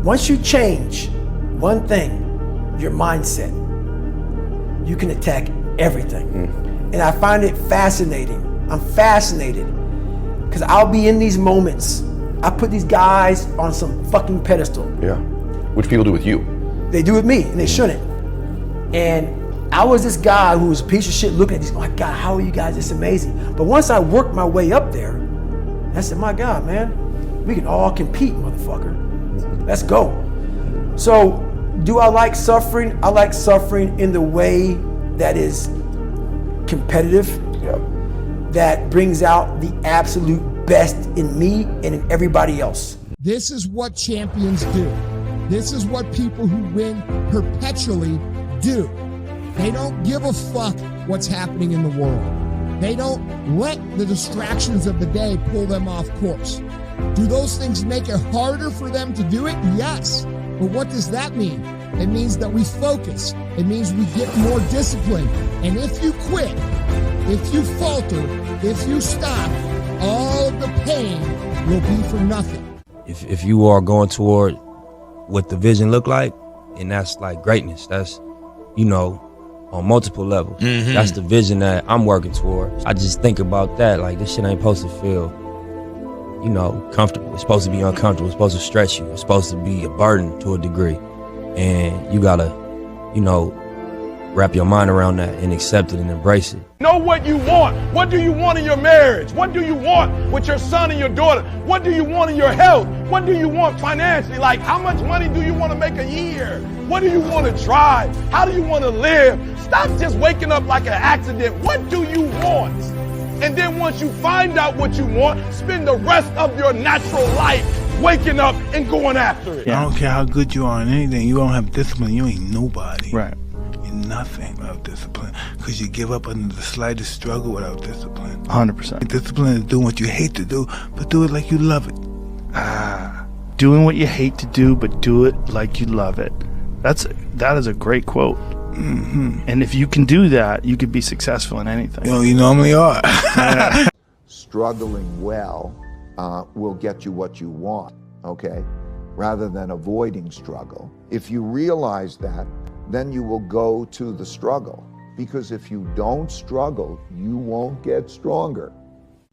Once you change one thing, your mindset, you can attack everything. And I find it fascinating. I'm fascinated because I'll be in these moments. I put these guys on some fucking pedestal. Yeah, which people do with you. They do with me, and they shouldn't. And I was this guy who was a piece of shit looking at these, oh my God, how are you guys this amazing? But once I worked my way up there, I said, my God, man, we can all compete, motherfucker. Let's go. So, do I like suffering? I like suffering in the way that is competitive, that brings out the absolute best in me and in everybody else. This is what champions do. This is what people who win perpetually do. They don't give a fuck what's happening in the world. They don't let the distractions of the day pull them off course. Do those things make it harder for them to do it? Yes. But what does that mean? It means that we focus. It means we get more discipline. And if you quit, if you falter, if you stop, all of the pain will be for nothing. If you are going toward what the vision look like, and that's like greatness, that's, you know, on multiple levels. That's the vision that I'm working toward. I just think about that, like this shit ain't supposed to feel, you know, comfortable. It's supposed to be uncomfortable. It's supposed to stretch you. It's supposed to be a burden to a degree. And you gotta, you know, wrap your mind around that and accept it and embrace it. Know what you want. What do you want in your marriage? What do you want with your son and your daughter? What do you want in your health? What do you want financially? Like, how much money do you want to make a year? What do you want to drive? How do you want to live? Stop just waking up like an accident. What do you want? And then once you find out what you want, spend the rest of your natural life waking up and going after it. I don't care how good you are in anything. You don't have discipline, you ain't nobody. Right. You're nothing without discipline. Because you give up under the slightest struggle without discipline. 100%. Discipline is doing what you hate to do, but do it like you love it. Doing what you hate to do, but do it like you love it. That is a great quote. And if you can do that, you could be successful in anything. You normally are. Struggling well will get you what you want, okay? Rather than avoiding struggle. If you realize that, then you will go to the struggle. Because if you don't struggle, you won't get stronger.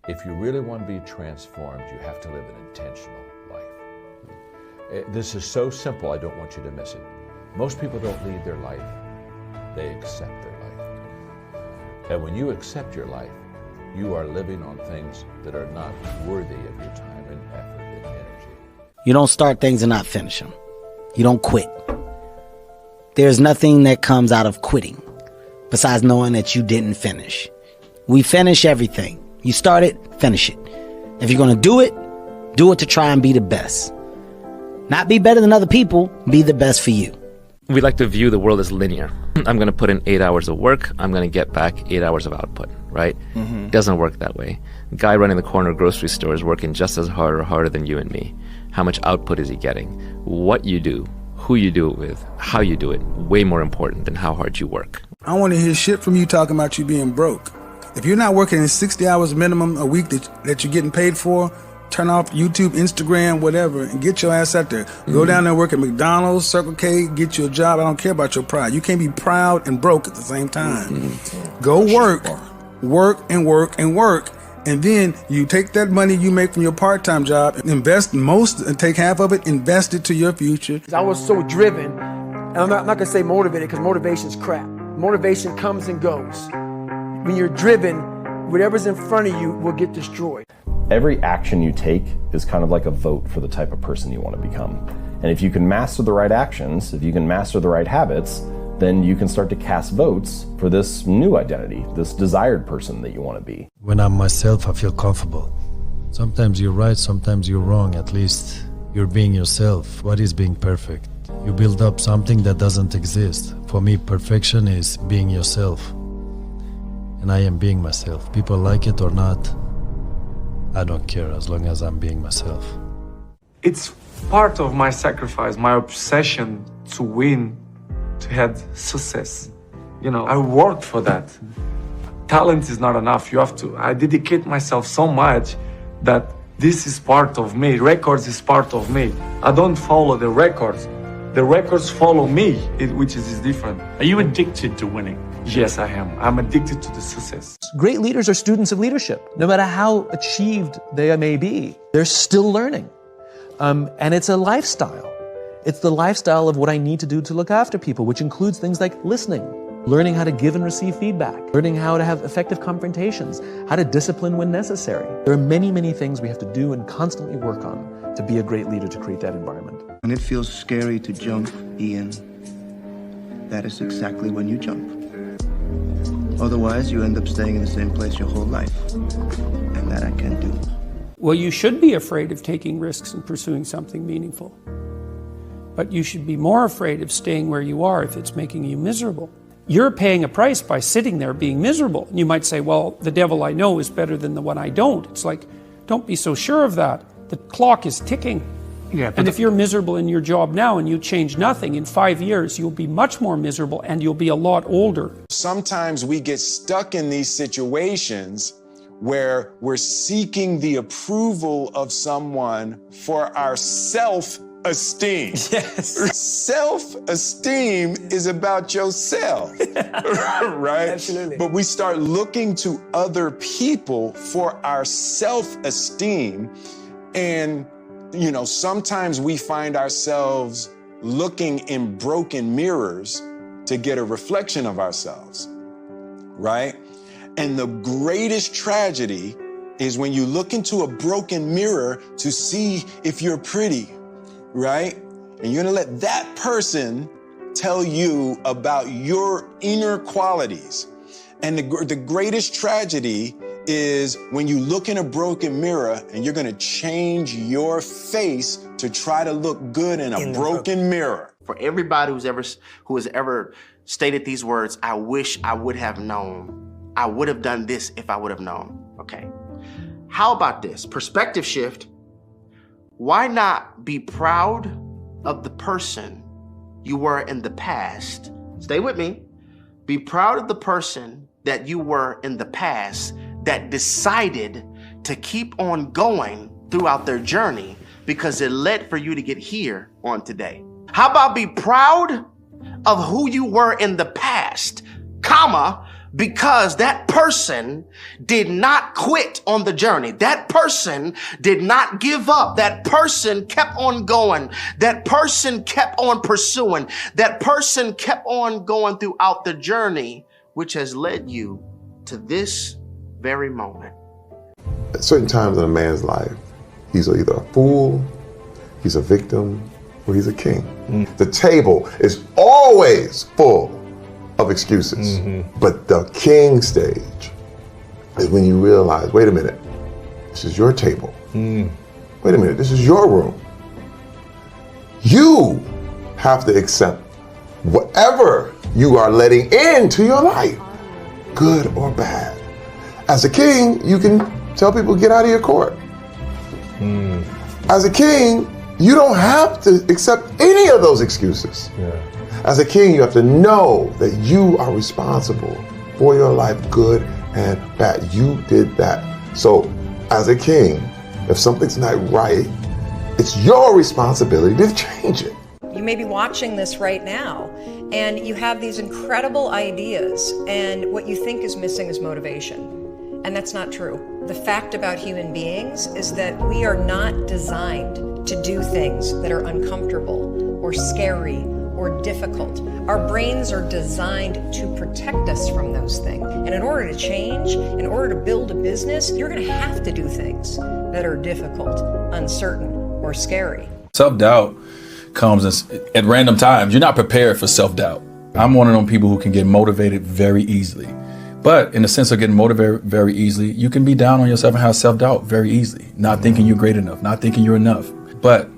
If you really want to be transformed, you have to live an intentional life. This is so simple, I don't want you to miss it. Most people don't lead their life, they accept their life. And when you accept your life, you are living on things that are not worthy of your time and effort and energy. You don't start things and not finish them. You don't quit. There's nothing that comes out of quitting besides knowing that you didn't finish. We finish everything. You start it, finish it. If you're going to do it to try and be the best. Not be better than other people, be the best for you. We like to view the world as linear. I'm going to put in 8 hours of work. I'm going to get back 8 hours of output, right? It doesn't work that way. The guy running the corner grocery store is working just as hard or harder than you and me. How much output is he getting? What you do, who you do it with, how you do it, way more important than how hard you work. I want to hear shit from you talking about you being broke. If you're not working in 60 hours minimum a week that you're getting paid for, turn off YouTube, Instagram, whatever, and get your ass out there. Go down there and work at McDonald's, Circle K, get you a job. I don't care about your pride. You can't be proud and broke at the same time. Go work and work and work. And then you take that money you make from your part-time job, and invest and take half of it, invest it to your future. I was so driven, and I'm not going to say motivated because motivation's crap. Motivation comes and goes. When you're driven, whatever's in front of you will get destroyed. Every action you take is kind of like a vote for the type of person you want to become. And if you can master the right actions, if you can master the right habits, then you can start to cast votes for this new identity, this desired person that you want to be. When I'm myself, I feel comfortable. Sometimes you're right, sometimes you're wrong. At least you're being yourself. What is being perfect? You build up something that doesn't exist. For me, perfection is being yourself. And I am being myself. People like it or not, I don't care as long as I'm being myself. It's part of my sacrifice, my obsession to win, to have success. You know, I worked for that. Talent is not enough. I dedicate myself so much that this is part of me. Records is part of me. I don't follow the records. The records follow me, which is different. Are you addicted to winning? Yes, I am. I'm addicted to the success. Great leaders are students of leadership. No matter how achieved they may be, they're still learning. And it's a lifestyle. It's the lifestyle of what I need to do to look after people, which includes things like listening, learning how to give and receive feedback, learning how to have effective confrontations, how to discipline when necessary. There are many, many things we have to do and constantly work on to be a great leader to create that environment. When it feels scary to jump, Ian, that is exactly when you jump. Otherwise, you end up staying in the same place your whole life. And that I can't do. Well, you should be afraid of taking risks and pursuing something meaningful. But you should be more afraid of staying where you are if it's making you miserable. You're paying a price by sitting there being miserable. And you might say, well, the devil I know is better than the one I don't. It's like, don't be so sure of that. The clock is ticking. Yeah, and if you're miserable in your job now and you change nothing, in 5 years, you'll be much more miserable and you'll be a lot older. Sometimes we get stuck in these situations where we're seeking the approval of someone for our self-esteem. Yes. Self-esteem is about yourself, right? Absolutely. But we start looking to other people for our self-esteem, and you know, sometimes we find ourselves looking in broken mirrors to get a reflection of ourselves, right? And the greatest tragedy is when you look into a broken mirror to see if you're pretty, right? And you're gonna let that person tell you about your inner qualities. And the greatest tragedy is when you look in a broken mirror and you're gonna change your face to try to look good in a broken mirror. For everybody who has ever stated these words, I wish I would have known. I would have done this if I would have known. Okay. How about this? Perspective shift. Why not be proud of the person you were in the past? Stay with me. Be proud of the person that you were in the past that decided to keep on going throughout their journey because it led for you to get here on today. How about be proud of who you were in the past, comma, because that person did not quit on the journey. That person did not give up. That person kept on going. That person kept on pursuing. That person kept on going throughout the journey, which has led you to this very moment. At certain times in a man's life, he's either a fool, he's a victim, or he's a king. The table is always full of excuses. But the king stage is when you realize, wait a minute, this is your table. Wait a minute, this is your room. You have to accept whatever you are letting into your life, good or bad. As a king, you can tell people, get out of your court. As a king, you don't have to accept any of those excuses. As a king, you have to know that you are responsible for your life, good and bad. You did that. So as a king, if something's not right, it's your responsibility to change it. You may be watching this right now and you have these incredible ideas, and what you think is missing is motivation. And that's not true. The fact about human beings is that we are not designed to do things that are uncomfortable or scary or difficult. Our brains are designed to protect us from those things. And in order to change, in order to build a business, you're gonna have to do things that are difficult, uncertain, or scary. Self-doubt comes at random times. You're not prepared for self-doubt. I'm one of those people who can get motivated very easily. But in the sense of getting motivated very easily, you can be down on yourself and have self-doubt very easily. Not thinking you're great enough, not thinking you're enough. But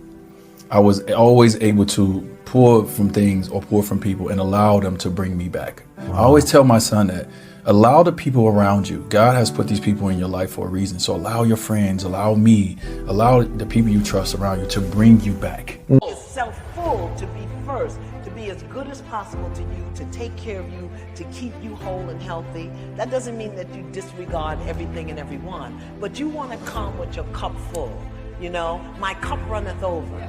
I was always able to pull from things or pull from people and allow them to bring me back. I always tell my son that Allow the people around you. God has put these people in your life for a reason. So allow your friends, allow me, allow the people you trust around you to bring you back. Yourself full to be first, to be as good as possible to you, to take care of you, to keep you whole and healthy. That doesn't mean that you disregard everything and everyone, but you want to come with your cup full. You know, my cup runneth over.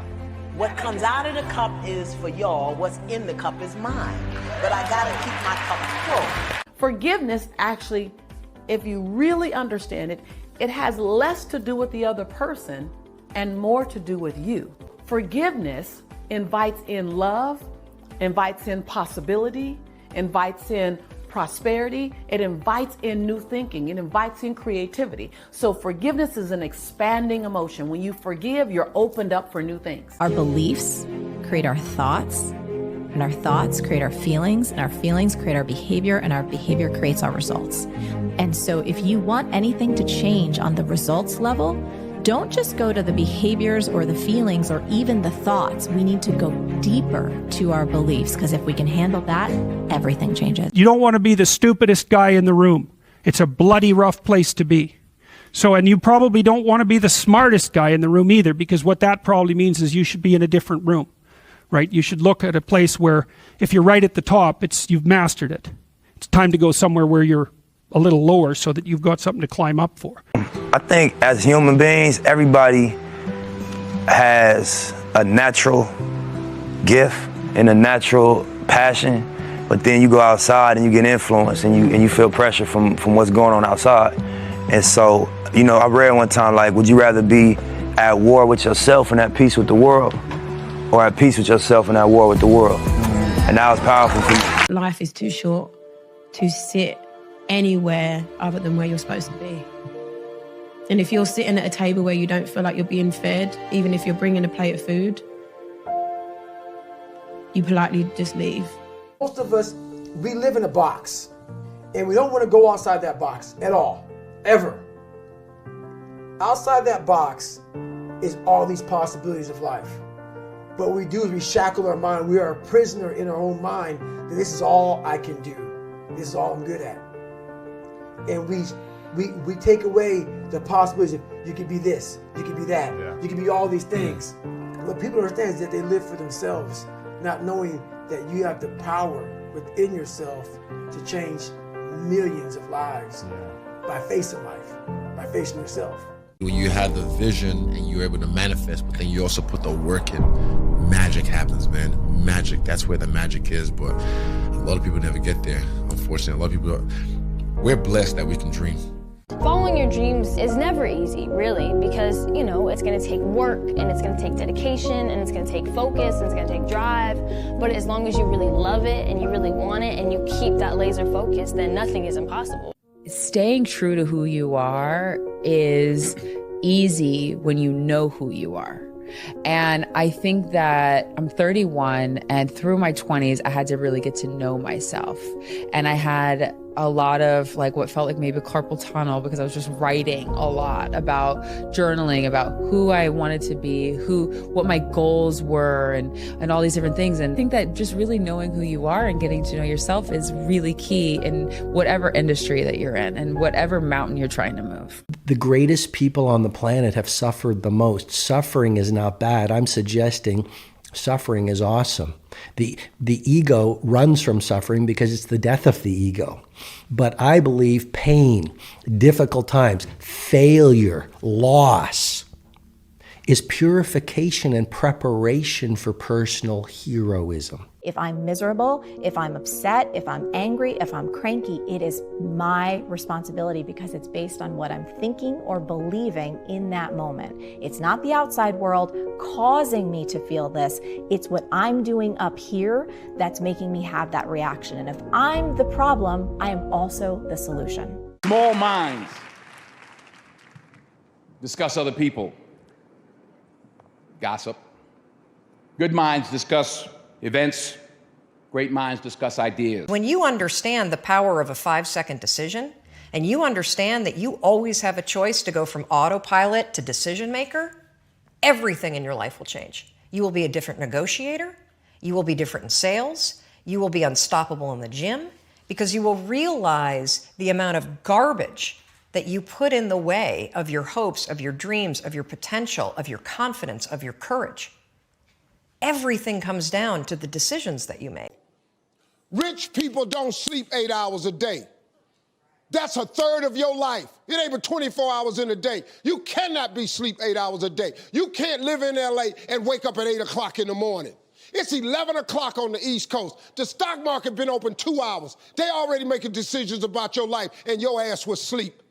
What comes out of the cup is for y'all. What's in the cup is mine. But I gotta keep my cup full. Forgiveness actually, if you really understand it, it has less to do with the other person and more to do with you. Forgiveness invites in love, invites in possibility, invites in prosperity, it invites in new thinking, it invites in creativity. So forgiveness is an expanding emotion. When you forgive, you're opened up for new things. Our beliefs create our thoughts, and our thoughts create our feelings, and our feelings create our behavior, and our behavior creates our results. And so if you want anything to change on the results level, don't just go to the behaviors or the feelings or even the thoughts. We need to go deeper to our beliefs, because if we can handle that, everything changes. You don't want to be the stupidest guy in the room. It's a bloody rough place to be. So, and you probably don't want to be the smartest guy in the room either, because what that probably means is you should be in a different room, right? You should look at a place where if you're right at the top, you've mastered it. It's time to go somewhere where you're a little lower so that you've got something to climb up for. I think as human beings, everybody has a natural gift and a natural passion, but then you go outside and you get influenced and you feel pressure from what's going on outside. And so, you know, I read one time, like, would you rather be at war with yourself and at peace with the world, or at peace with yourself and at war with the world? And that was powerful for me. Life is too short to sit anywhere other than where you're supposed to be. And if you're sitting at a table where you don't feel like you're being fed, even if you're bringing a plate of food, you politely just leave. Most of us, we live in a box, and we don't want to go outside that box at all, ever. Outside that box is all these possibilities of life. But what we do is we shackle our mind. We are a prisoner in our own mind that this is all I can do. This is all I'm good at. And we take away the possibilities of you can be this, you can be that, you can be all these things. What people understand is that they live for themselves, not knowing that you have the power within yourself to change millions of lives by facing life, by facing yourself. When you have the vision and you're able to manifest, but then you also put the work in, magic happens, man. Magic, that's where the magic is, but a lot of people never get there, unfortunately. A lot of people, we're blessed that we can dream. Following your dreams is never easy, really, because, you know, it's going to take work, and it's going to take dedication, and it's going to take focus, and it's going to take drive. But as long as you really love it and you really want it and you keep that laser focus, then nothing is impossible. Staying true to who you are is easy when you know who you are. And I think that I'm 31, and through my 20s, I had to really get to know myself. And I had a lot of like what felt like maybe carpal tunnel, because I was just writing a lot about journaling, about who I wanted to be, what my goals were, and all these different things. And I think that just really knowing who you are and getting to know yourself is really key in whatever industry that you're in and whatever mountain you're trying to move. The greatest people on the planet have suffered the most. Suffering is not bad. I'm suggesting suffering is awesome. The ego runs from suffering because it's the death of the ego. But I believe pain, difficult times, failure, loss is purification and preparation for personal heroism. If I'm miserable, if I'm upset, if I'm angry, if I'm cranky, it is my responsibility because it's based on what I'm thinking or believing in that moment. It's not the outside world causing me to feel this. It's what I'm doing up here that's making me have that reaction. And if I'm the problem, I am also the solution. Small minds discuss other people, gossip. Good minds discuss events. Great minds discuss ideas. When you understand the power of a 5-second decision, and you understand that you always have a choice to go from autopilot to decision maker, everything in your life will change. You will be a different negotiator. You will be different in sales. You will be unstoppable in the gym. because you will realize the amount of garbage that you put in the way of your hopes, of your dreams, of your potential, of your confidence, of your courage. Everything comes down to the decisions that you make. Rich people don't sleep 8 hours a day. That's a third of your life. It ain't but 24 hours in a day. You cannot be sleep 8 hours a day. You can't live in LA and wake up at 8 o'clock in the morning. It's 11 o'clock on the East Coast. The stock market been open 2 hours. They already making decisions about your life and your ass was asleep.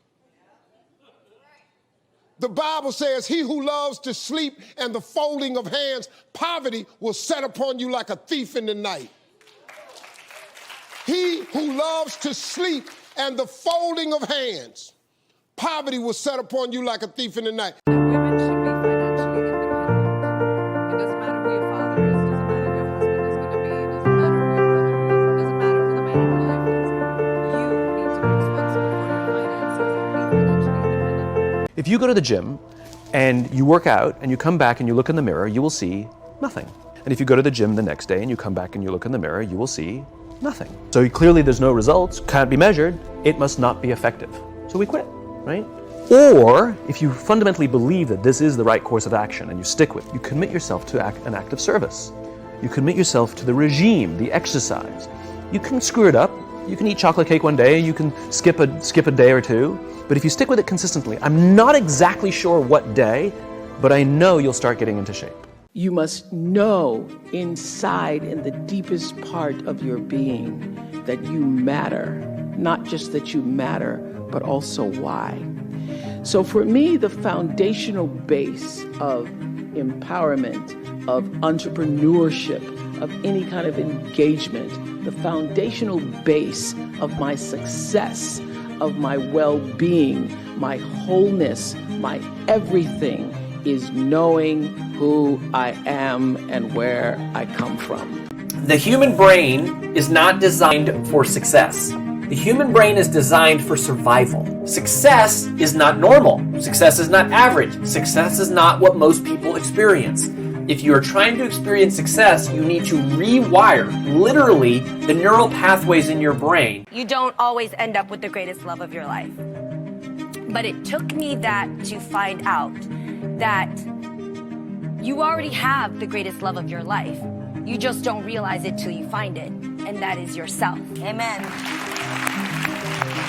The Bible says, he who loves to sleep and the folding of hands, poverty will set upon you like a thief in the night. He who loves to sleep and the folding of hands, poverty will set upon you like a thief in the night. Women should be financially independent. It doesn't matter who your father is, it doesn't matter who your husband is going to be, it doesn't matter who your brother is, it doesn't matter who the man in your life is. You need to be responsible for your finances and be financially independent. If you go to the gym and you work out and you come back and you look in the mirror, you will see nothing. And if you go to the gym the next day and you come back and you look in the mirror, you will see nothing. So clearly there's no results, can't be measured, it must not be effective. So we quit, right? Or if you fundamentally believe that this is the right course of action and you stick with it, you commit yourself to an act of service. You commit yourself to the regime, the exercise. You can screw it up. You can eat chocolate cake one day, you can skip a day or two, but if you stick with it consistently, I'm not exactly sure what day, but I know you'll start getting into shape. You must know inside, in the deepest part of your being, that you matter. Not just that you matter, but also why. So for me, the foundational base of empowerment, of entrepreneurship, of any kind of engagement, the foundational base of my success, of my well-being, my wholeness, my everything is knowing who I am and where I come from. The human brain is not designed for success. The human brain is designed for survival. Success is not normal. Success is not average. Success is not what most people experience. If you are trying to experience success, you need to rewire, literally, the neural pathways in your brain. You don't always end up with the greatest love of your life. But it took me that to find out that you already have the greatest love of your life. You just don't realize it till you find it, and that is yourself. Amen.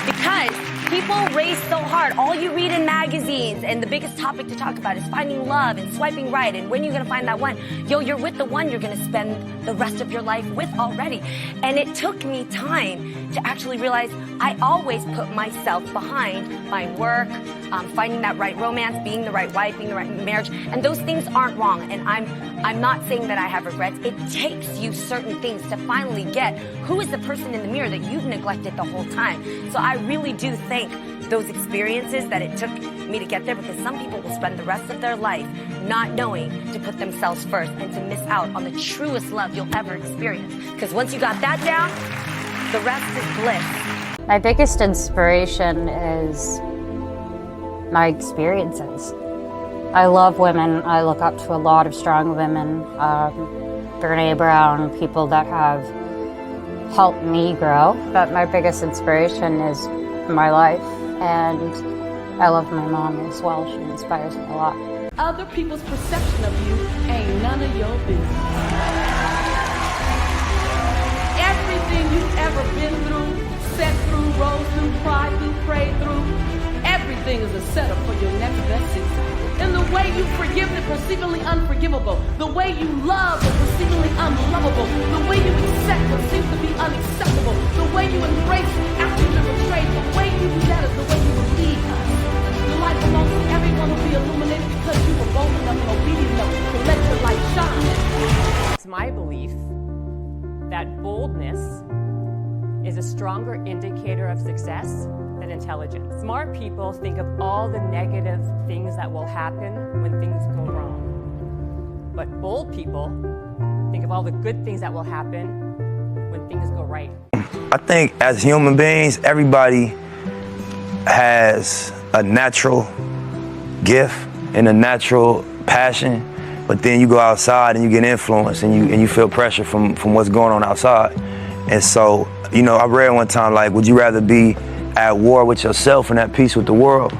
Because people race so hard. All you read in magazines, and the biggest topic to talk about is finding love and swiping right, and when you're gonna find that one. Yo, you're with the one you're gonna spend the rest of your life with already. And it took me time to actually realize I always put myself behind my work, finding that right romance, being the right wife, being the right marriage, and those things aren't wrong. And I'm not saying that I have regrets. It takes you certain things to finally get who is the person in the mirror that you've neglected the whole time. So I really do thank those experiences that it took me to get there, because some people will spend the rest of their life not knowing to put themselves first and to miss out on the truest love you'll ever experience. Because once you got that down, the rest is bliss. My biggest inspiration is my experiences. I love women. I look up to a lot of strong women, Brene Brown, people that have helped me grow. But my biggest inspiration is my life, and I love my mom as well. She inspires me a lot. Other people's perception of you ain't none of your business. Everything you've ever been through, sat through, rose through, cried through, prayed through, everything is a setup for your next best season. And the way you forgive the perceivably unforgivable, the way you love the perceivably unlovable, the way you accept what seems to be unacceptable, the way you embrace after you've been betrayed, the way you do that is the way you will lead us. Your light belongs to everyone will be illuminated because you were bold enough and obedient enough to let your light shine. It's my belief that boldness is a stronger indicator of success than intelligence. Smart people think of all the negative things that will happen when things go wrong. But bold people think of all the good things that will happen when things go right. I think as human beings, everybody has a natural gift and a natural passion, but then you go outside and you get influenced and you feel pressure from what's going on outside. And so You know, I read one time, like, would you rather be at war with yourself and at peace with the world,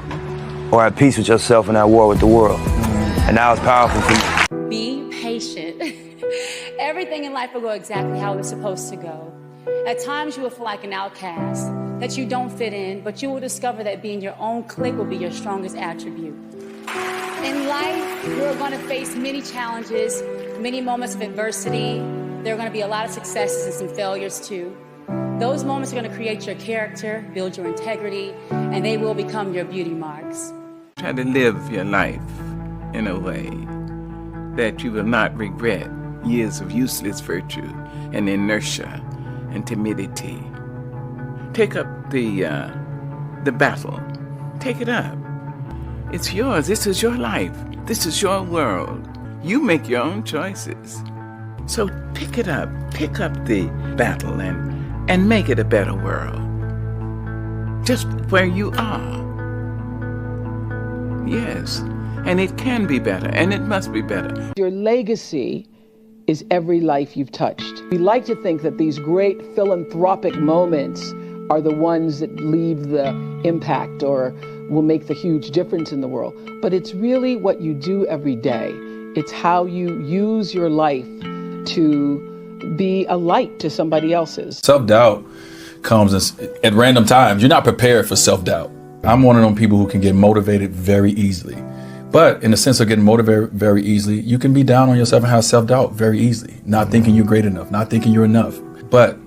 or at peace with yourself and at war with the world? And that was powerful for me. Be patient. Everything in life will go exactly how it's supposed to go. At times you will feel like an outcast, that you don't fit in, but you will discover that being your own clique will be your strongest attribute. In life, you're going to face many challenges, many moments of adversity. There are going to be a lot of successes and some failures too. Those moments are going to create your character, build your integrity, and they will become your beauty marks. Try to live your life in a way that you will not regret years of useless virtue and inertia and timidity. Take up the battle. Take it up. It's yours. This is your life. This is your world. You make your own choices. So pick it up. Pick up the battle and make it a better world. Just where you are. Yes. And it can be better, and it must be better. Your legacy is every life you've touched. We like to think that these great philanthropic moments are the ones that leave the impact or will make the huge difference in the world. But it's really what you do every day. It's how you use your life to be a light to somebody else's. Self-doubt comes at random times. You're not prepared for self-doubt. I'm one of them people who can get motivated very easily. But in the sense of getting motivated very easily, you can be down on yourself and have self-doubt very easily. Not thinking you're great enough, not thinking you're enough. But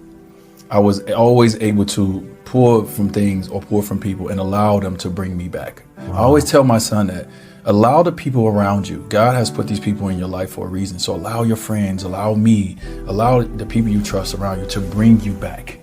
I was always able to pour from things or pour from people and allow them to bring me back. Wow. I always tell my son that allow the people around you. God has put these people in your life for a reason. So allow your friends, allow me, allow the people you trust around you to bring you back.